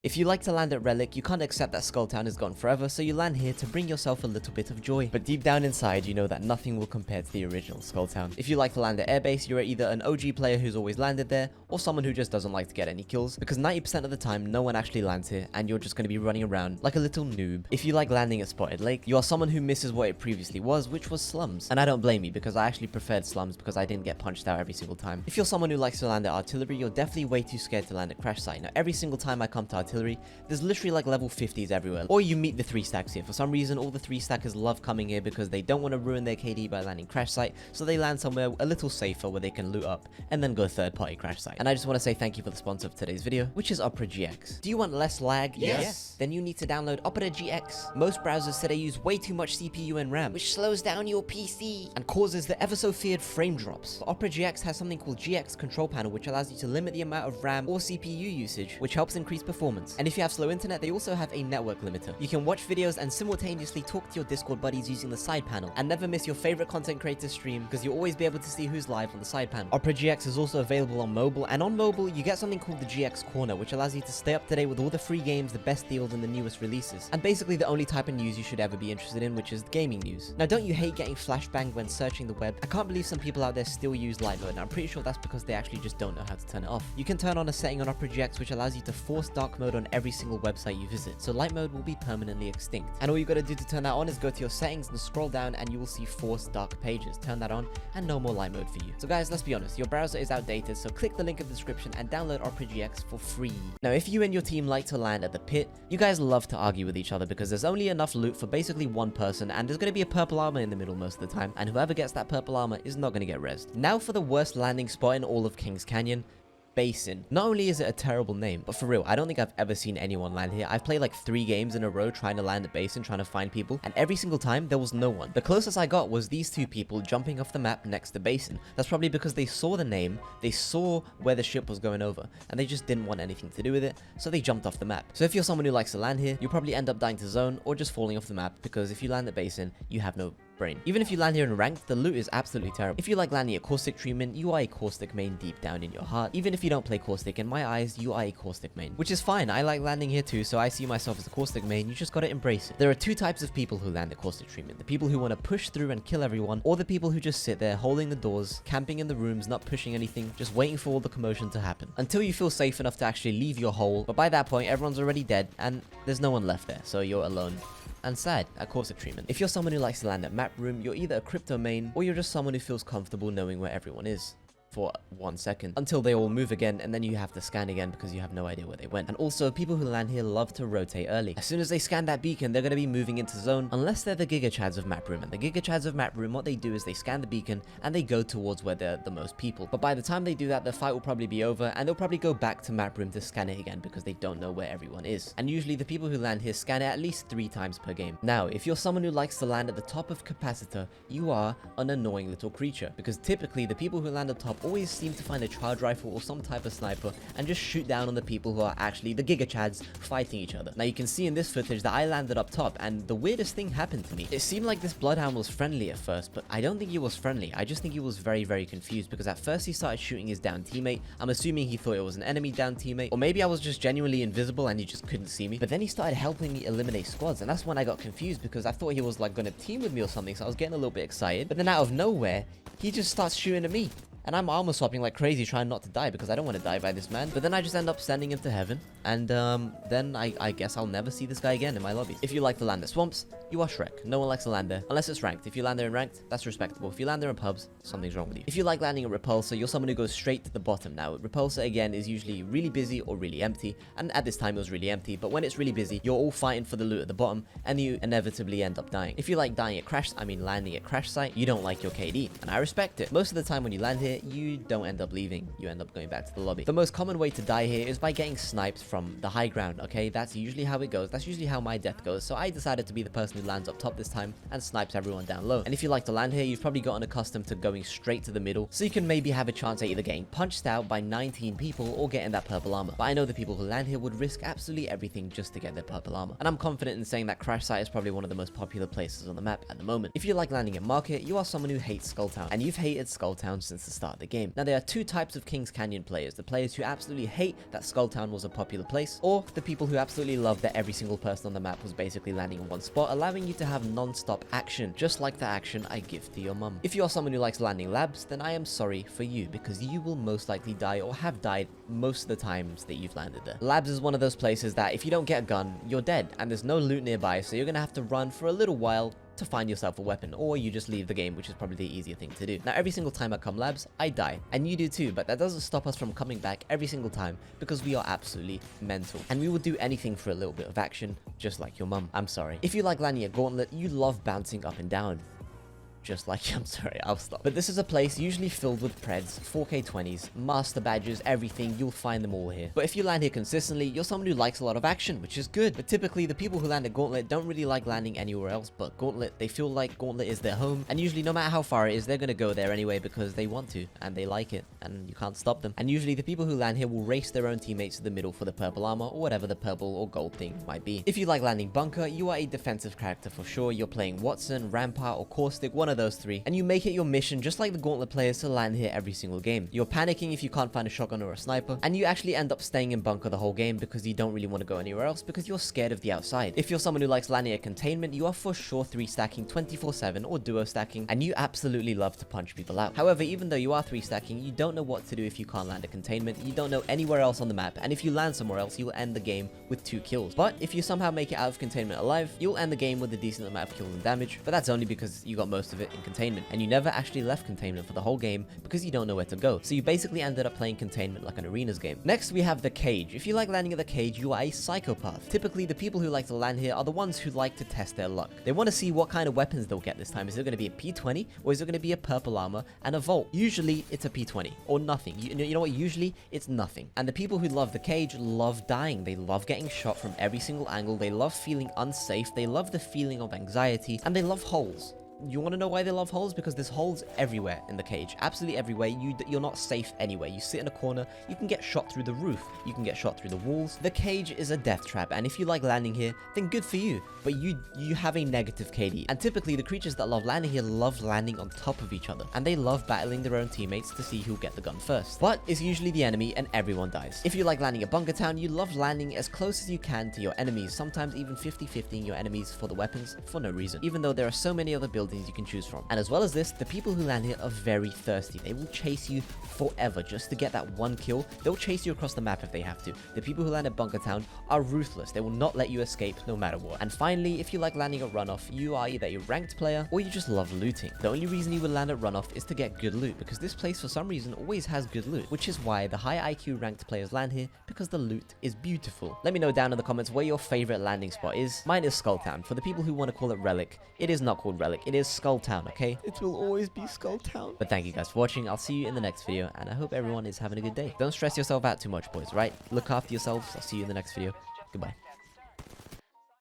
If you like to land at Relic, you can't accept that Skulltown is gone forever, so you land here to bring yourself a little bit of joy. But deep down inside, you know that nothing will compare to the original Skulltown. If you like to land at Airbase, you're either an OG player who's always landed there, or someone who just doesn't like to get any kills, because 90% of the time, no one actually lands here, and you're just going to be running around like a little noob. If you like landing at Spotted Lake, you are someone who misses what it previously was, which was slums. And I don't blame you, because I actually preferred slums because I didn't get punched out every single time. If you're someone who likes to land at Artillery, you're definitely way too scared to land at Crash Site. Now, every single time I come to Artillery, there's literally like level 50s everywhere. Or you meet the 3 stacks here. For some reason, all the 3 stackers love coming here because they don't want to ruin their KD by landing Crash Site, so they land somewhere a little safer where they can loot up and then go third party Crash Site. And I just want to say thank you for the sponsor of today's video, which is Opera GX. Do you want less lag? Yes. Then you need to download Opera GX. Most browsers today use way too much CPU and RAM, which slows down your PC and causes the ever so feared frame drops. But Opera GX has something called GX Control Panel, which allows you to limit the amount of RAM or CPU usage, which helps increase performance. And if you have slow internet, they also have a network limiter. You can watch videos and simultaneously talk to your Discord buddies using the side panel, and never miss your favorite content creator's stream because you'll always be able to see who's live on the side panel. Opera GX is also available on mobile, and on mobile you get something called the GX Corner, which allows you to stay up to date with all the free games, the best deals, and the newest releases. And basically the only type of news you should ever be interested in, which is gaming news. Now, don't you hate getting flashbanged when searching the web? I can't believe some people out there still use light mode, and I'm pretty sure that's because they actually just don't know how to turn it off. You can turn on a setting on Opera GX which allows you to force dark mode on every single website you visit, so light mode will be permanently extinct. And all you gotta do to turn that on is go to your settings and scroll down, and you will see force dark pages. Turn that on and no more light mode for you. So guys, let's be honest, your browser is outdated, so click the link in the description and download Opera GX for free. Now, if you and your team like to land at the pit, you guys love to argue with each other because there's only enough loot for basically one person, and there's gonna be a purple armor in the middle most of the time, and whoever gets that purple armor is not gonna get rezzed. Now for the worst landing spot in all of Kings Canyon. Basin. Not only is it a terrible name, but for real, I don't think I've ever seen anyone land here. I've played like 3 games in a row trying to land at Basin, trying to find people, and every single time there was no one. The closest I got was these 2 people jumping off the map next to Basin. That's probably because they saw the name, they saw where the ship was going over, and they just didn't want anything to do with it, so they jumped off the map. So if you're someone who likes to land here, you'll probably end up dying to zone or just falling off the map, because if you land at Basin, you have no brain. Even if you land here in ranked, the loot is absolutely terrible. If you like landing a caustic treatment, you are a caustic main deep down in your heart. Even if you don't play caustic, in my eyes, you are a caustic main, which is fine. I like landing here too, so I see myself as a caustic main. You just gotta embrace it. There are 2 types of people who land a caustic treatment: the people who want to push through and kill everyone, or the people who just sit there holding the doors, camping in the rooms, not pushing anything, just waiting for all the commotion to happen until you feel safe enough to actually leave your hole. But by that point, everyone's already dead and there's no one left there, so you're alone and sad at caustic treatment. If you're someone who likes to land at map room, you're either a crypto main or you're just someone who feels comfortable knowing where everyone is for 1 second until they all move again, and then you have to scan again because you have no idea where they went. And also, people who land here love to rotate early. As soon as they scan that beacon, they're going to be moving into zone, unless they're the Giga Chads of map room. And the Giga Chads of map room, what they do is they scan the beacon and they go towards where there are the most people. But by the time they do that, the fight will probably be over, and they'll probably go back to map room to scan it again because they don't know where everyone is. And usually the people who land here scan it at least 3 times per game. Now, if you're someone who likes to land at the top of capacitor, you are an annoying little creature, because typically the people who land up top always seem to find a charge rifle or some type of sniper and just shoot down on the people who are actually the Giga Chads fighting each other. Now, you can see in this footage that I landed up top, and the weirdest thing happened to me. It seemed like this Bloodhound was friendly at first, but I don't think he was friendly. I just think he was very, very confused, because at first he started shooting his down teammate. I'm assuming he thought it was an enemy down teammate, or maybe I was just genuinely invisible and he just couldn't see me. But then he started helping me eliminate squads, and that's when I got confused, because I thought he was like gonna team with me or something, so I was getting a little bit excited. But then out of nowhere, he just starts shooting at me. And I'm armor swapping like crazy, trying not to die, because I don't want to die by this man. But then I just end up sending him to heaven, and then I guess I'll never see this guy again in my lobby. If you like to land at swamps, you are Shrek. No one likes to land there, unless it's ranked. If you land there in ranked, that's respectable. If you land there in pubs, something's wrong with you. If you like landing at Repulsor, you're someone who goes straight to the bottom. Now, Repulsor, again, is usually really busy or really empty, and at this time it was really empty. But when it's really busy, you're all fighting for the loot at the bottom, and you inevitably end up dying. If you like landing at Crash Site, you don't like your KD, and I respect it. Most of the time when you land here, you don't end up leaving. You end up going back to the lobby. The most common way to die here is by getting sniped from the high ground, okay? That's usually how it goes. That's usually how my death goes. So I decided to be the person who lands up top this time and snipes everyone down low. And if you like to land here, you've probably gotten accustomed to going straight to the middle, so you can maybe have a chance at either getting punched out by 19 people or getting that purple armor. But I know the people who land here would risk absolutely everything just to get their purple armor. And I'm confident in saying that Crash Site is probably one of the most popular places on the map at the moment. If you like landing at Market, you are someone who hates Skulltown, and you've hated Skulltown since the start. start of the game. Now there are two types of Kings Canyon players: the players who absolutely hate that Skulltown was a popular place, or the people who absolutely love that every single person on the map was basically landing in one spot, allowing you to have non-stop action, just like the action I give to your mum. If you are someone who likes landing labs, then I am sorry for you, because you will most likely die or have died most of the times that you've landed there. Labs is one of those places that if you don't get a gun, you're dead, and there's no loot nearby, so you're gonna have to run for a little while to find yourself a weapon, or you just leave the game, which is probably the easier thing to do. Now every single time I come labs, I die, and you do too, but that doesn't stop us from coming back every single time, because we are absolutely mental, and we will do anything for a little bit of action, just like your mum. I'm sorry. If you like landing a gauntlet, you love bouncing up and down, just like, I'm sorry, I'll stop. But this is a place usually filled with Preds, 4K 20s, master badges, everything, you'll find them all here. But if you land here consistently, you're someone who likes a lot of action, which is good. But typically, the people who land at Gauntlet don't really like landing anywhere else but Gauntlet. They feel like Gauntlet is their home, and usually no matter how far it is, they're gonna go there anyway because they want to, and they like it, and you can't stop them. And usually the people who land here will race their own teammates to the middle for the purple armor, or whatever the purple or gold thing might be. If you like landing bunker, you are a defensive character for sure. You're playing Watson, Rampart, or Caustic, one of those three, and you make it your mission, just like the Gauntlet players, to land here every single game. You're panicking if you can't find a shotgun or a sniper, and you actually end up staying in bunker the whole game because you don't really want to go anywhere else because you're scared of the outside. If you're someone who likes landing at containment, you are for sure 3-stacking 24/7 or duo stacking, and you absolutely love to punch people out. However, even though you are 3-stacking, you don't know what to do if you can't land a containment, you don't know anywhere else on the map, and if you land somewhere else, you'll end the game with 2 kills. But if you somehow make it out of containment alive, you'll end the game with a decent amount of kills and damage, but that's only because you got most of it in containment, and you never actually left containment for the whole game because you don't know where to go. So you basically ended up playing containment like an arenas game. Next, we have the cage. If you like landing at the cage, you are a psychopath. Typically, the people who like to land here are the ones who like to test their luck. They want to see what kind of weapons they'll get this time. Is it going to be a P20, or is it going to be a purple armor and a vault? Usually, it's a P20 or nothing. You know what? Usually, it's nothing. And the people who love the cage love dying. They love getting shot from every single angle. They love feeling unsafe. They love the feeling of anxiety, and they love holes. You want to know why they love holes? Because there's holes everywhere in the cage. Absolutely everywhere. You're not safe anywhere. You sit in a corner, you can get shot through the roof. You can get shot through the walls. The cage is a death trap, and if you like landing here, then good for you. But you have a negative KD. And typically, the creatures that love landing here love landing on top of each other, and they love battling their own teammates to see who'll get the gun first. But it's usually the enemy, and everyone dies. If you like landing at Bunker Town, you love landing as close as you can to your enemies, sometimes even 50-50ing your enemies for the weapons for no reason, even though there are so many other buildings you can choose from. And as well as this, the people who land here are very thirsty. They will chase you forever just to get that one kill. They'll chase you across the map if they have to. The people who land at Bunker Town are ruthless. They will not let you escape no matter what. And finally, if you like landing at Runoff, you are either a ranked player or you just love looting. The only reason you would land at Runoff is to get good loot, because this place for some reason always has good loot, which is why the high IQ ranked players land here, because the loot is beautiful. Let me know down in the comments where your favorite landing spot is. Mine is Skulltown. For the people who want to call it Relic, it is not called Relic. It is Skulltown, okay? It will always be Skulltown. But thank you guys for watching. I'll see you in the next video, and I hope everyone is having a good day. Don't stress yourself out too much, boys, right? Look after yourselves. I'll see you in the next video. Goodbye.